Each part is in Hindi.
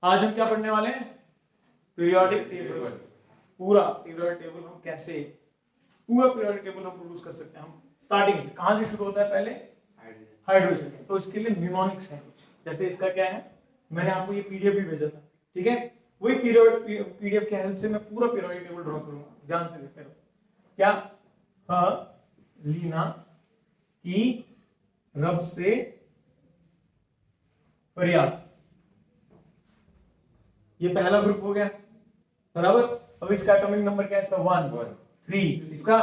आज हम क्या पढ़ने वाले हैं? Periodic table. पूरा पीरियोडिक टेबल हम कैसे पूरा पीरियोडिक टेबल हम प्रोड्यूस कर सकते हैं। हम स्टार्टिंग से कहां से शुरू होता है? पहले हाइड्रोजन। तो इसके लिए न्यूमोनिक्स है कुछ, जैसे इसका क्या है, मैंने आपको ये पीडीएफ भी भेजा था, ठीक है? वही पीडीएफ के हेल्प से मैं पूरा पीरियोडिक टेबल ड्रॉ करूंगा, ध्यान से देखते रहो। क्या? लीना की रब से फरियाद, ये पहला ग्रुप हो गया, बराबर। अब इसका एटॉमिक नंबर क्या है? इसका 1 3, इसका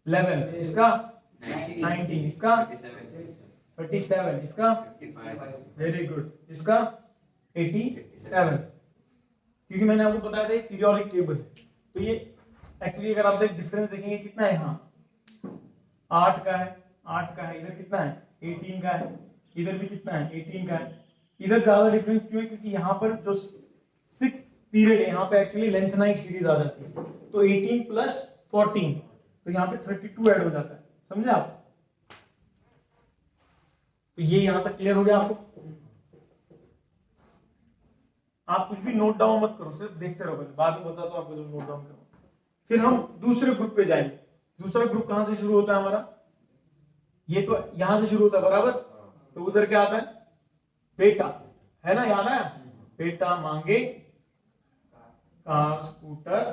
11, इसका 19, इसका 37, इसका वेरी गुड, इसका 87। क्योंकि मैंने आपको बताया था ये पीरियोडिक टेबल है, तो ये एक्चुअली अगर आप डिफरेंस देखेंगे कितना है, यहाँ 8 का है, 8 का है, इधर कितना है 18 का है, इधर भी कितना है 18 का है। इधर ज्यादा डिफरेंस क्यों है? क्योंकि यहाँ पर जो 6 पीरियड है, यहाँ पे एक्चुअली लेंथनाइट सीरीज आ जाती है, तो 18 प्लस 14, तो यहाँ पे 32 ऐड हो जाता है, समझे आप? तो ये यहाँ तक क्लियर हो गया आपको? आप कुछ भी नोट डाउन मत करो, सिर्फ देखते रहो, बाद में बताता हूं आपको जब नोट डाउन करो। फिर हम दूसरे ग्रुप पे जाएंगे। दूसरा ग्रुप कहां से शुरू होता है हमारा? ये तो यहां से शुरू होता है, बराबर। तो उधर क्या आता है? बेटा, है ना, याद है? बेटा मांगे कार, स्कूटर,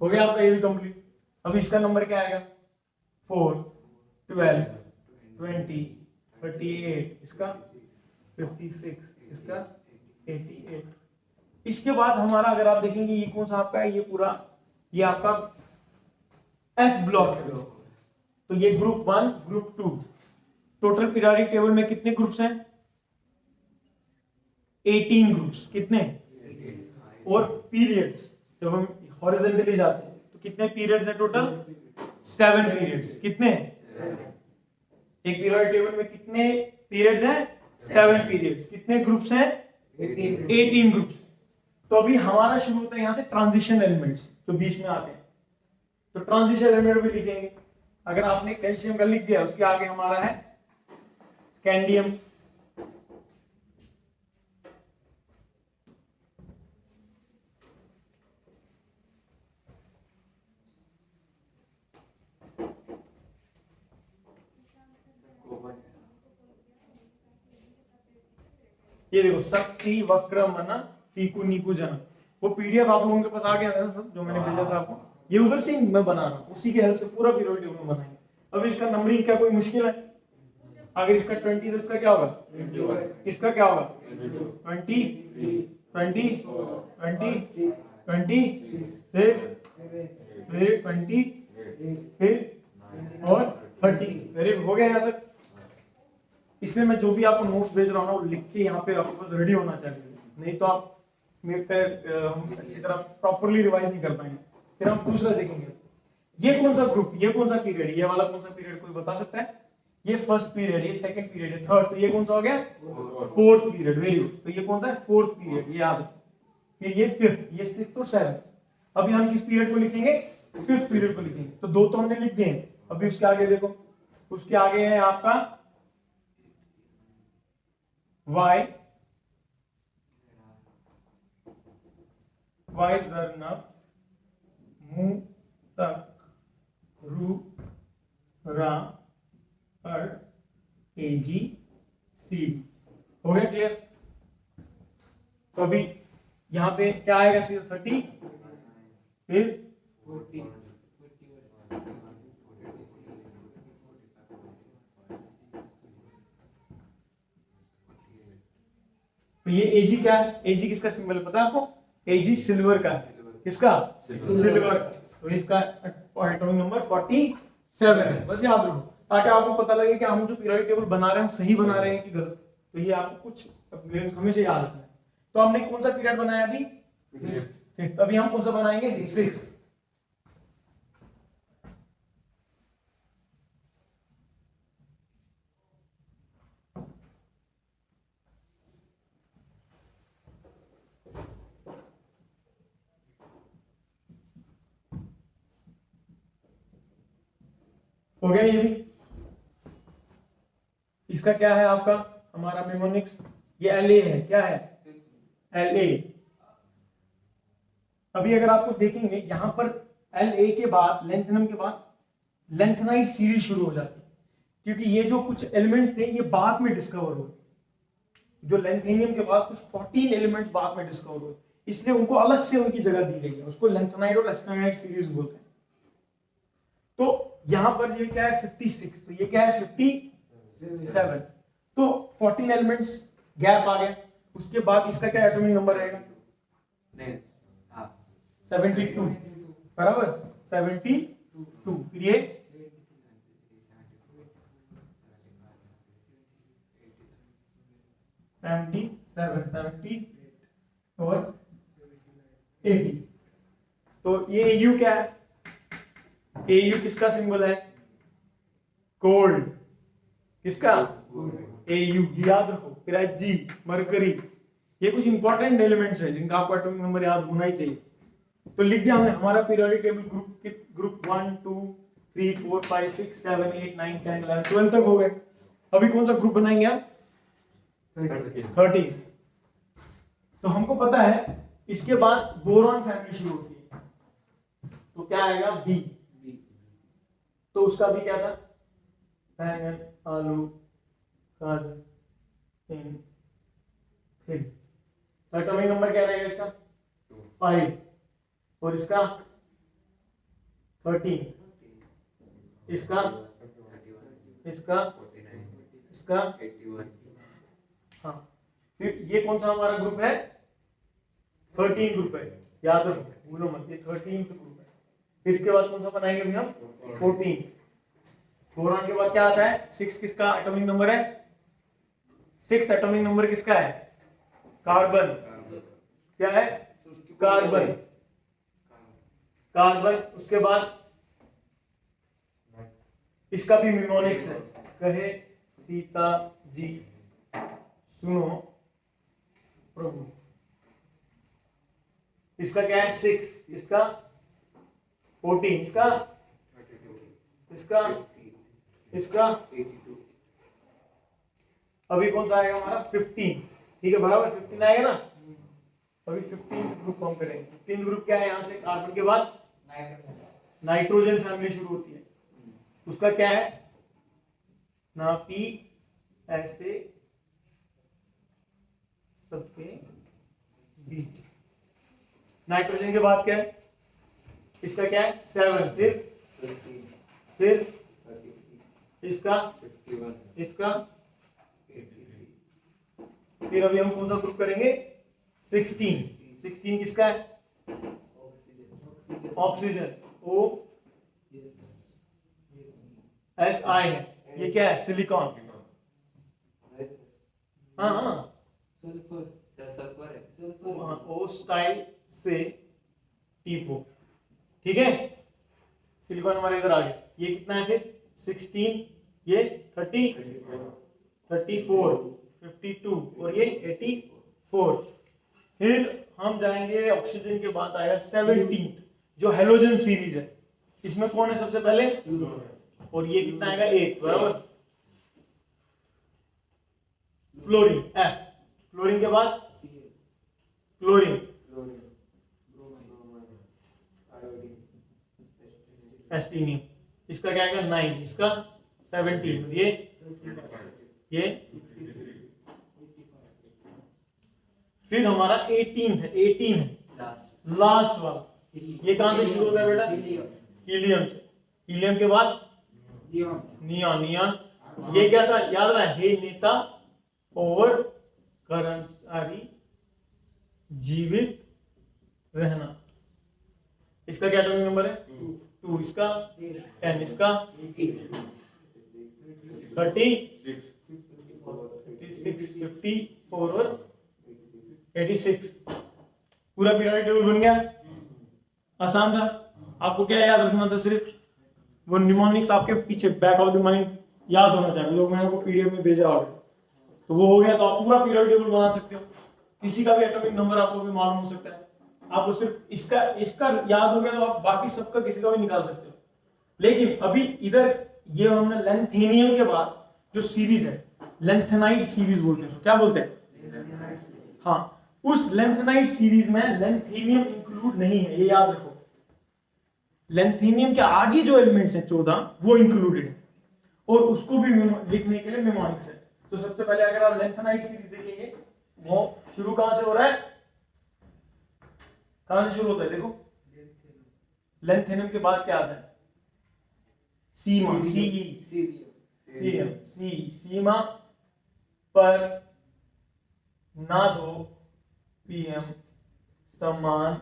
हो गया आपका ये भी कंप्लीट। अब इसका नंबर क्या आएगा? 4 12 20 38, इसका 56, इसका 88। इसके बाद हमारा अगर आप देखेंगे ये कौन सा आपका है? ये पूरा ये आपका एस ब्लॉक है। तो ये group 1 group 2। Total periodic table में कितने ग्रुप्स हैं? 18 ग्रुप्स। कितने? और पीरियड्स जब हम हॉरिजॉन्टली जाते हैं तो कितने पीरियड्स हैं टोटल? 7 पीरियड्स। कितने? एक पीरियोडिक टेबल में कितने पीरियड्स हैं? 7 पीरियड्स। कितने ग्रुप्स हैं? 18 ग्रुप्स। तो अभी हमारा शुरू होता है यहां से ट्रांजिशन एलिमेंट्स जो बीच में आते हैं, तो ट्रांजिशन एलिमेंट भी लिखेंगे। अगर आपने कैल्शियम का लिख दिया, उसके आगे हमारा है स्कैंडियम, ये देखो शक्ति, वक्र, मन, टीकू, नीकू, जन। वो पीडीएफ आप लोगों के पास आ गया था ना सब, जो मैंने भेजा था आपको, ये उधर से मैं बना रहा हूँ, उसी के हेल्प से पूरा पीरियोडिक टेबल बनाएंगे। अब इसका नंबरिंग क्या कोई मुश्किल है? अगर इसका 20 तो इसका क्या होगा? इसका क्या होगा? 20 20 20 20, फिर 20, फिर और 30। वेरी हो गया यहाँ तक। इसलिए मैं जो भी आपको नोट्स भेज रहा हूँ ना, वो लिख के यहाँ पे आपके पास रेडी होना चाहिए, नहीं तो आप मेरे पे हम अच्छी तरह प्रॉपरली रिवाइज नहीं कर पाएंगे। फिर हम दूसरा देखेंगे, ये कौन सा ग्रुप, ये कौन सा पीरियड, ये वाला कौन सा पीरियड, कोई बता सकता है? ये फर्स्ट पीरियड, ये सेकंड पीरियड है, थर्ड, तो ये कौन सा हो गया? Fourth period. Very good. तो ये कौन सा है? फोर्थ पीरियड, ये याद है। फिर ये फिफ्थ, ये सिक्स्थ और सेवंथ। अभी हम किस पीरियड को लिखेंगे? फिफ्थ पीरियड को लिखेंगे। तो दो तो हमने लिख दिए। अभी उसके आगे देखो, उसके आगे है आपका वाई, वाई जर्नब, मुंह तक, रू, रा, अर, एजी, सी। हो गया क्लियर? तो अभी यहां पे क्या आएगा? 30, फिर 40, तो ये एजी क्या है? एजी किसका सिंबल पता है आपको? एजी सिल्वर का है। किसका? सिल्वर का। तो इसका एटॉमिक नंबर 47 है। बस याद रखो, ताकि आपको पता लगे कि हम जो पीरियोडिक टेबल बना रहे हैं सही बना रहे हैं कि गलत। तो ये आपको कुछ हमेशा याद रखना है। तो हमने कौन सा पीरियड बनाया अभी? फिफ्थ। अभी हम कौन सा बनाएंगे? सिक्स्थ। हो गया ये भी? इसका क्या है आपका हमारा मेमोनिक्स, ये La है, क्या है La। अभी अगर आपको देखेंगे यहां पर La के बाद लेंथेनम के बाद लेंथेनाइट सीरीज शुरू हो जाती है, क्योंकि ये जो कुछ एलिमेंट्स थे ये बाद में डिस्कवर हुए, जो लेंथेनियम के बाद कुछ 14 एलिमेंट्स बाद में डिस्कवर हुए, इसलिए उनको अलग से उनकी जगह दी गई है, उसको लेंथेनाइट और एस्टेनाइट सीरीज बोलते हैं। तो यहां पर ये क्या है 56, तो ये क्या है 57, तो 14 एलिमेंट्स गैप आ गया, उसके बाद इसका क्या एटॉमिक नंबर रहेगा 72, बराबर 72, फिर ये 77, 70 और 80। तो ये Au क्या है, Au किसका सिंबल है, गोल्ड, किसका Au, याद रखो। फिर Hg मरकरी, ये कुछ इंपॉर्टेंट एलिमेंट्स है जिनका आपको एटॉमिक नंबर याद होना ही चाहिए। तो लिख दिया हमने हमारा पीरियोडिक टेबल ग्रुप 1 2 3 4 5 6 7 8 9 10 11 12 तक हो गए। अभी कौन सा ग्रुप बनाएंगे आप 13। तो हमको पता है इसके बाद बोरॉन फैमिली शुरू होती है, तो क्या आएगा बी। तो उसका भी क्या था बैंगन आलू गाजर फिर एटॉमिक नंबर क्या रहेगा इसका 5 और इसका 13, इसका इसका इसका 81। हाँ। फिर ये कौन सा हमारा ग्रुप है 13 ग्रुप है, याद रखो भूलो मत, ये 13th ग्रुप है। फिर इसके बाद कौन सा बनाएंगे अभी हम 14। बोरॉन के बाद क्या आता है 6, किसका एटॉमिक नंबर है 6, एटॉमिक नंबर किसका है कार्बन, क्या है कार्बन, कार्बन। उसके बाद इसका भी निमोनिक्स है, कहे सीता जी सुनो प्रभु, इसका क्या है 6, इसका 14, इसका इसका इसका अभी कौन सा आएगा हमारा 15, ठीक है बराबर 15 आएगा ना। अभी 15 ग्रुप हम करेंगे। 15 ग्रुप क्या है, यहां से कार्बन के बाद नाइट्रोजन फैमिली शुरू होती है, उसका क्या है ना पी ऐसे सबके बीच। नाइट्रोजन के बाद क्या है इसका क्या है 7, फिर इसका इसका फिर अभी हम कौन सा ग्रुप करेंगे 16 किसका है ऑक्सीजन, O S I है, ये क्या है सिलिकॉन। हाँ हाँ O स्टाइल से टीपो, ठीक है। सिलिकॉन हमारे इधर आ गया, ये कितना है फिर 16, ये 30 34 52 और ये 84। फिर हम जाएंगे ऑक्सीजन के बाद आएगा 17th जो हेलोजन सीरीज है, इसमें कौन है सबसे पहले और ये कितना आएगा 8, बराबर। फ्लोरीन F, फ्लोरीन के बाद क्लोरीन एस्टीनियम, इसका क्या आएगा 9, इसका 17, ये फिर हमारा 18 है लास्ट वाला, ये कहां से शुरू होता है बेटा हीलियम से। हीलियम के बाद नियॉन, ये क्या था याद रहा हे नेता और कर्मचारी जीवित रहना, इसका क्या एटॉमिक नंबर है 2, इसका 10, इसका 36 54 और 86। पूरा पीरियोडिक टेबल बन गया, आसान था। आपको क्या याद रखना था, सिर्फ वो निमोनिक्स आपके पीछे बैक ऑफ द माइंड याद होना चाहिए। लोग मैंने आपको पीडीएफ में भेजा ऑलरेडी, तो वो हो गया, तो आप पूरा पीरियोडिक टेबल बना सकते हो। किसी का भी एटॉमिक नंबर आपको भी मालूम हो सकता है, आपको सिर्फ इसका याद हो गया तो आप बाकी सबका किसी का भी निकाल सकते हो। लेकिन अभी इधर ये हमने लेंथेनियम के बाद जो सीरीज है लेंथेनाइट सीरीज बोलते हैं। क्या बोलते हैं? हाँ, उस लेंथेनाइट सीरीज में लेंथेनियम इंक्लूड नहीं है, ये याद रखो। लेंथेनियम के आगे जो एलिमेंट्स हैं 14 वो इंक्लूडेड है, और उसको भी लिखने के लिए निमोनिक्स है। तो सबसे पहले अगर आप लेंथेनाइट सीरीज देखेंगे, वो शुरू कहां से हो रहा है? कहां से शुरू होता है? देखो, लेंथेनियम के बाद क्या आता है? सीमा, सीमा पर ना दो पीएम समान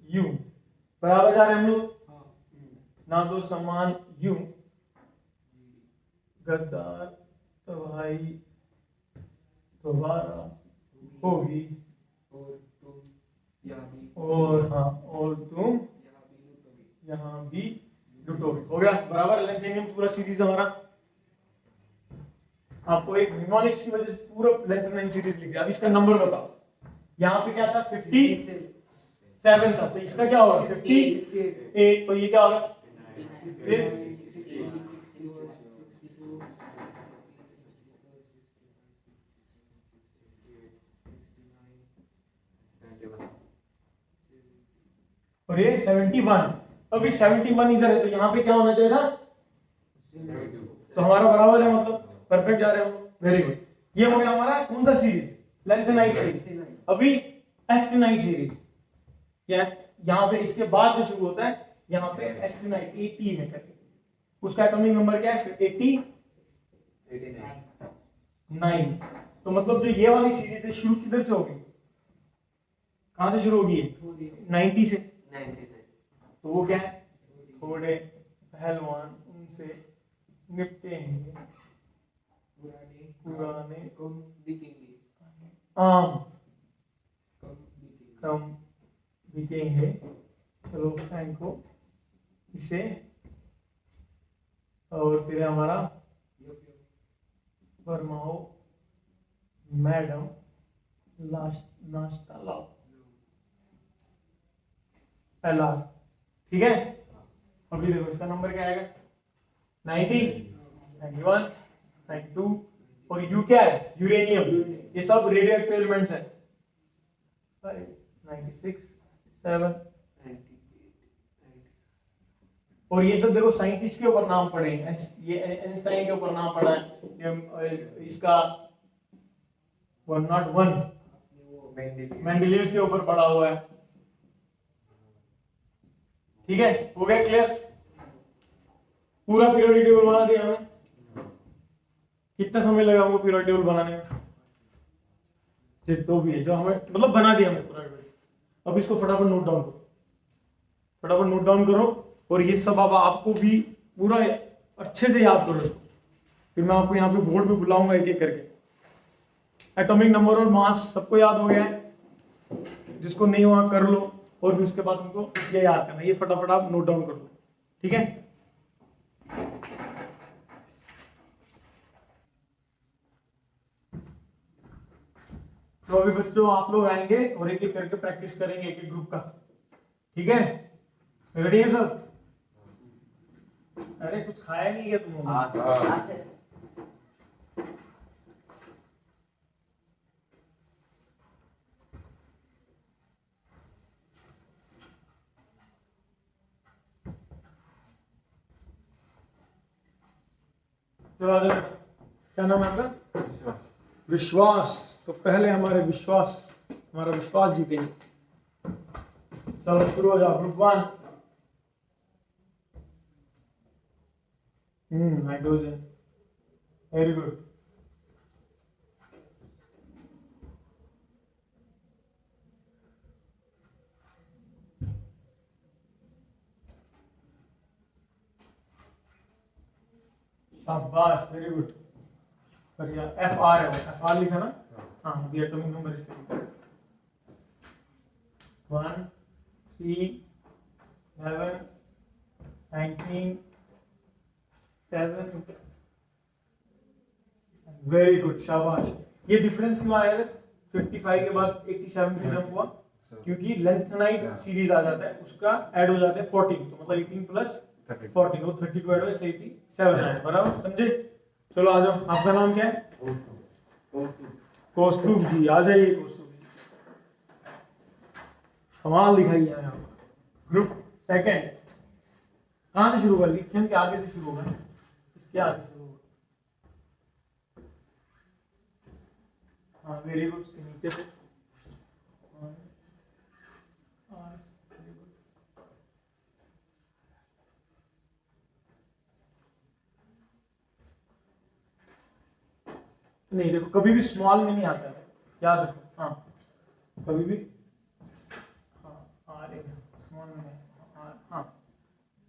यू, बराबर जा रहे हैं हम लोग? ना दो समान यू, गद्दार तो भाई दोबारा होगी, और हाँ, और तुम यहाँ भी लुटोगे। हो गया, बराबर। लेंथेनियम पूरा सीरीज हमारा। आपको एक निमोनिक्स की वजह से पूरा लेंथेनियम सीरीज लिख दिया। अब इसका नंबर बताओ। यहाँ पे क्या था? 57 था, तो इसका क्या होगा? 58। तो ये क्या होगा? और ये 71। अभी 71 इधर है, तो यहाँ पे क्या होना चाहिए था? तो हमारा बराबर है, मतलब परफेक्ट जा रहे हो। Very good. ये हो गया हमारा कौन सा सीरीज? Lanthanide series. अभी एस्टेनाइट सीरीज क्या? यहाँ पे इसके बाद जो शुरू होता है, यहाँ पे एस्टेनाइट 80 में करके, उसका एटॉमिक नंबर क्या है? 89। तो मतलब जो ये वाली सीरीज है, शुरू किधर से होगी? कहां से शुरू होगी? 90 से। तो वो क्या है? थोड़े पहलवान उनसे निपटेंगे, पुराने आम कम बिकेंगे। चलो फेंको इसे। और फिर हमारा फरमाओ मैडम नाश्ता लाओ। पहला, ठीक है। अभी देखो इसका नंबर क्या आएगा? 90, 91, 92। और यू क्या है? यूरेनियम। ये सब रेडियो एक्टिव एलिमेंट्स है। 96, 7। और ये सब देखो साइंटिस्ट के ऊपर नाम पड़े हैं। ये आइंस्टाइन के ऊपर नाम पड़ा है। इसका 101 मेंडेलियस के ऊपर पड़ा हुआ है। ठीक है, हो गया क्लियर? पूरा पीरियोडिक टेबल बना दिया हमने। कितना समय लगा हमको पीरियोडिक टेबल बनाने में? तो भी है जो हमें मतलब बना दिया हमने पूरा। अब इसको फटाफट नोट डाउन करो, फटाफट नोट डाउन करो। और ये सब अब आपको भी पूरा अच्छे से याद करो इसको। फिर मैं आपको यहाँ पे बोर्ड पे बुलाऊंगा एक एक करके। एटॉमिक नंबर और मास सबको याद हो गया है? जिसको नहीं हुआ कर लो। और फिर उसके बाद उनको ये याद करना, ये फटाफट आप नोट डाउन कर लो। ठीक है, तो अभी बच्चों आप लोग आएंगे और एक एक करके प्रैक्टिस करेंगे एक एक ग्रुप का। ठीक है, रेडी है सब? अरे कुछ खाया नहीं है तुम लोगों? चलो क्या नाम है आपका? विश्वास। तो पहले हमारा विश्वास जीतेंगे। चलो शुरू हो जाओ। Group 1 nitrogen. Very good. शाबाश, वेरी गुड। बढ़िया। FR है, FR लिखा ना? हाँ, ये एटॉमिक नंबर इससे 1, 3, 11, 19, 7। वेरी गुड, शाबाश। ये डिफरेंस क्यों आया है? 55 के बाद 87 पे जंप हुआ, क्योंकि लेंथेनाइट सीरीज आ जाता है, उसका ऐड हो जाता है 14। तो मतलब 18 प्लस 14, वो 32 ऐड हुआ, 87 आया। बराबर, समझे? चलो आ जाओ, आपका नाम क्या है? कौस्तुभ जी, आ जाइए कौस्तुभ जी, कमाल दिखाई है यहाँ। ग्रुप सेकंड, कहाँ से शुरू होगा? लिथियम के आगे से शुरू होगा ना, इसके आगे शुरू होगा। हाँ वेरी गुड, इसके नीचे से। नहीं देखो, कभी भी स्मॉल में नहीं आता है, याद रखो। हाँ कभी भी, हाँ आर ए स्मॉल में नहीं, हाँ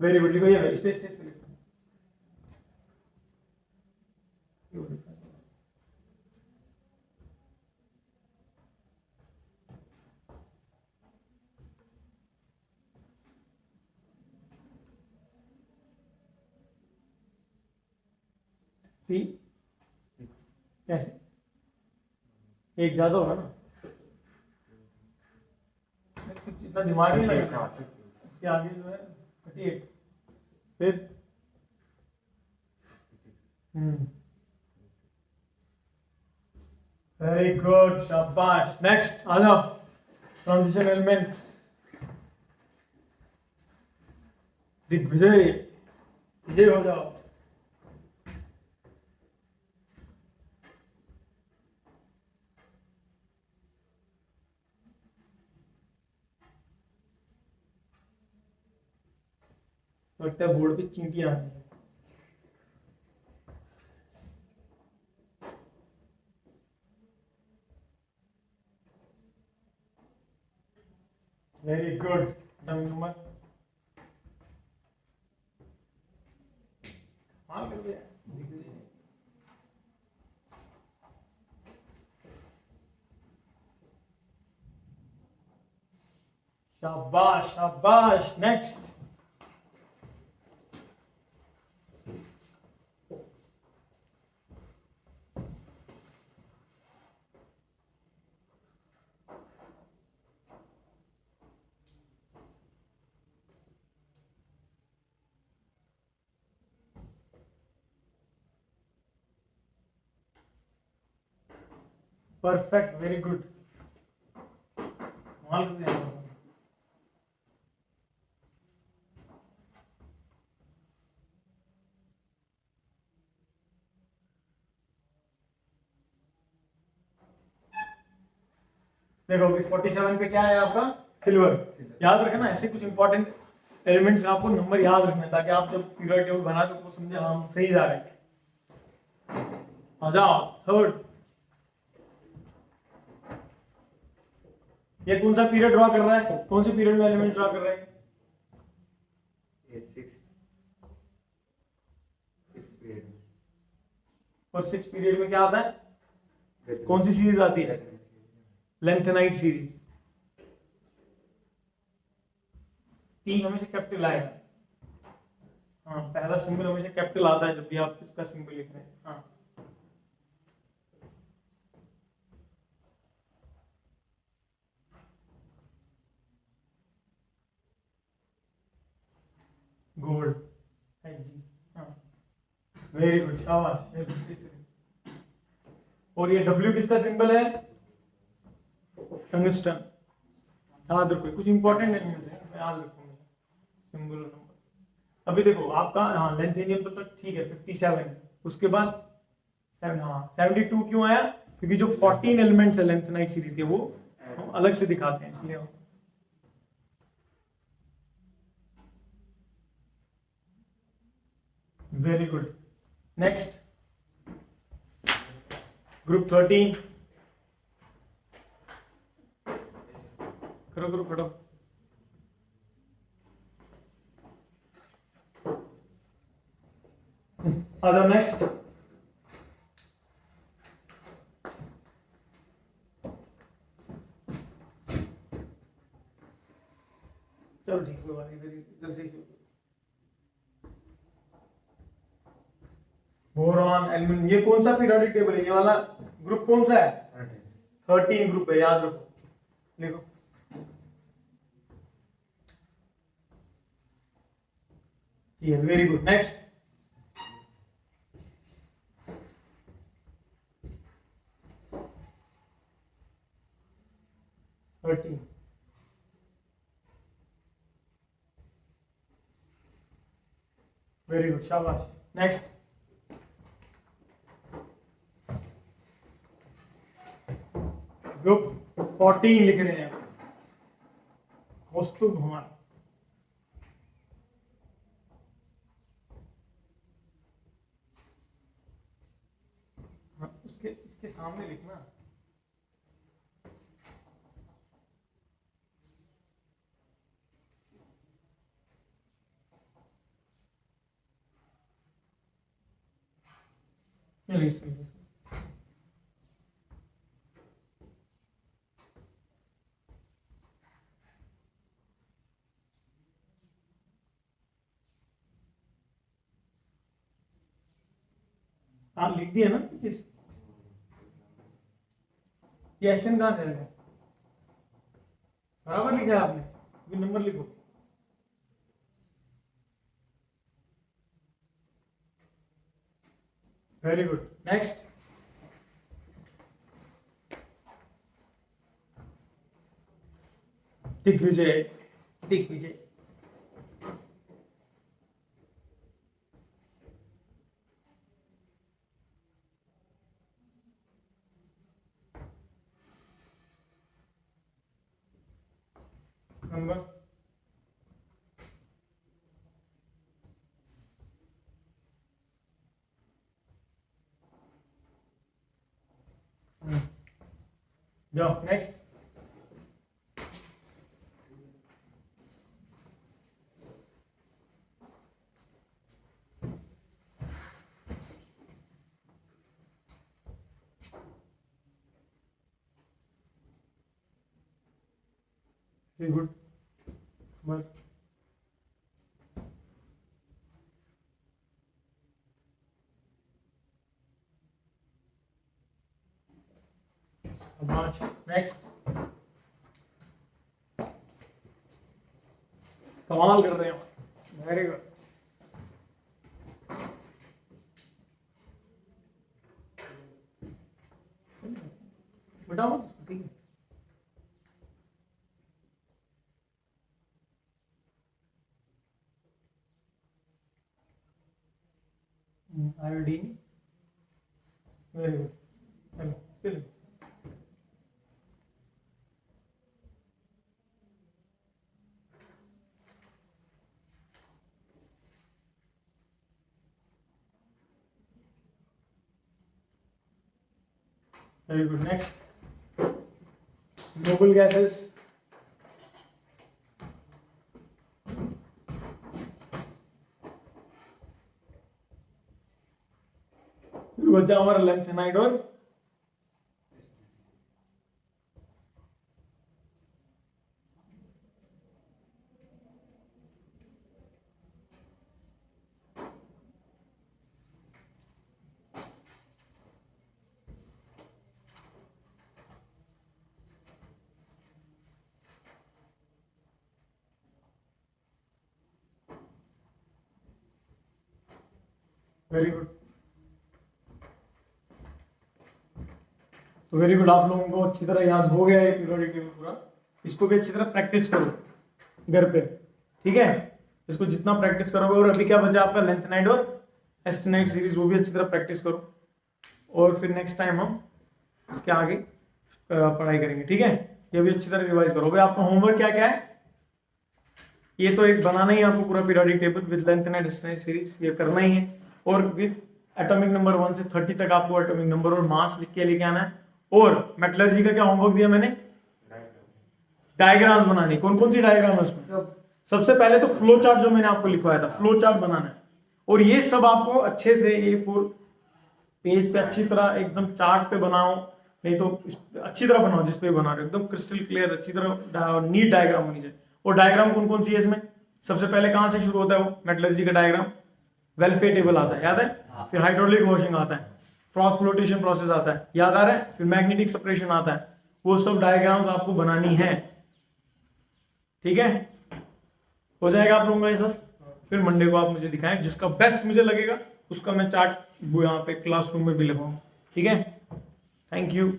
वेरी गुड, लिखो ये, इससे लिखो। कैसे? एक ज्यादा होगा ना, इतना दिमाग नहीं लगेगा। इसके आगे जो है 38, फिर वेरी गुड, शाबाश। नेक्स्ट आ जाओ, ट्रांजिशन एलिमेंट, दिग्विजय, विजय हो जाओ। लगता है बोर्ड पे चींटियां आ रही हैं। वेरी गुड, नंबर हाँ कर दिया, दिग्विजय। शाबाश शाबाश। नेक्स्ट, परफेक्ट, वेरी गुड, माल कर दिया। देखो अभी 47 पे क्या है आपका? सिल्वर। याद रखना, ऐसे कुछ इंपॉर्टेंट एलिमेंट्स का आपको नंबर याद रखना है, ताकि आप जब पीरियड टेबल बना के उसको समझे हम सही जा रहे हैं। आ जाओ थर्ड, ये कौन सा पीरियड ड्रॉ कर रहा है? कौन से पीरियड में एलिमेंट ड्रॉ कर रहे हैं? ये सिक्स पीरियड। और 6 पीरियड में क्या आता है? कौन सी सीरीज आती है? Lanthanide series. टी हमेशा कैपिटल आएगा। हाँ पहला सिंबल हमेशा कैपिटल आता है जब भी आप इसका सिंबल लिख रहे हैं। हाँ गोल्ड, हाँ वेरी गुड, शाबाश। और ये W किसका सिंबल है? टंगस्टन। याद रखो, कुछ इंपॉर्टेंट एलिमेंट्स है, मैं याद रखूंगा सिंबल और नंबर। अभी देखो आपका, हाँ लेंथेनियम तो ठीक है 57, उसके बाद 7, हाँ 72 क्यों आया? क्योंकि जो 14 एलिमेंट्स है लेंथेनाइट सीरीज के, वो हम अलग से दिखाते हैं, इसलिए। Very good. नेक्स्ट, ग्रुप 13, करो करो फटो। आ जाओ नेक्स्ट, चलो ठीक है, इधर से बोरॉन, एल्यूमिनियम। ये कौन सा पीरियोडिक टेबल है? ये वाला ग्रुप कौन सा है? 13 ग्रुप है, याद रखो, लिखो। ठीक है, very good. Next, 13। Very good, शाबाश। नेक्स्ट, ग्रुप 14 लिख रहे हैं, कौस्तुभ भवन। उसके इसके सामने लिखना। ये लिख सकते हैं। आप लिख दिए ना पीछे से? ये एसएन कहाँ से आएगा? बराबर लिखा है आपने, अभी नंबर लिखो। Very good. Next, Digvijay. Digvijay, number जाओ। Next, very good. नेक्स्ट, कमाल कर रहे हो, वेरी गुड। बताओ, ठीक है। Iodine, very good. चलो चलो, very good. Next, noble gases. बचा हमारा लेंथेनाइड और वेरी गुड। तो वेरी गुड, आप लोगों को अच्छी तरह याद हो गया है पीरियोडिक टेबल पूरा। इसको भी अच्छी तरह प्रैक्टिस करो घर पे, ठीक है। इसको जितना प्रैक्टिस करोगे, और अभी क्या बचा आपका लेंथेनाइड और एस्टेनाइड सीरीज, वो भी अच्छी तरह प्रैक्टिस करो। और फिर नेक्स्ट टाइम हम इसके आगे पढ़ाई करेंगे, ठीक है। ये भी अच्छी तरह रिवाइज करो। भाई आपका होमवर्क क्या क्या है? ये तो एक बनाना ही है आपको पूरा periodic table with lanthanide actinide series, ये करना ही है। और विद एटॉमिक नंबर 1 से 30 तक आपको एटॉमिक नंबर और मास लिख के लेके आना है। और मेटलर्जी का क्या होमवर्क दिया मैंने? डायग्राम्स बनानी। कौन कौन सी डायग्राम है उसमें? सबसे पहले तो फ्लो चार्ट जो मैंने आपको लिखवाया था, फ्लो चार्ट बनाना है। और ये सब आपको अच्छे से A4 पेज पे अच्छी तरह एकदम चार्ट पे बनाओ, नहीं तो अच्छी तरह बनाओ, जिस पे बना रहे हो एकदम क्रिस्टल क्लियर, अच्छी तरह नीट डायग्राम होनी चाहिए। और डायग्राम कौन कौन सी है इसमें? सबसे पहले कहां से शुरू होता है वो मेटलर्जी का डायग्राम? वेलफेयर टेबल आता है, याद है? फिर हाइड्रोलिक वॉशिंग आता है, फ्रॉस्ट फ्लोटेशन प्रोसेस आता है, याद आ रहा है? फिर मैग्नेटिक सेपरेशन आता है। वो सब डायग्राम्स आपको बनानी है, ठीक है। हो जाएगा आप लोगों का ये सब। फिर मंडे को आप मुझे दिखाएं, जिसका बेस्ट मुझे लगेगा उसका मैं चार्ट यहाँ पे क्लासरूम में भी लगाऊंगा, ठीक है। Thank you.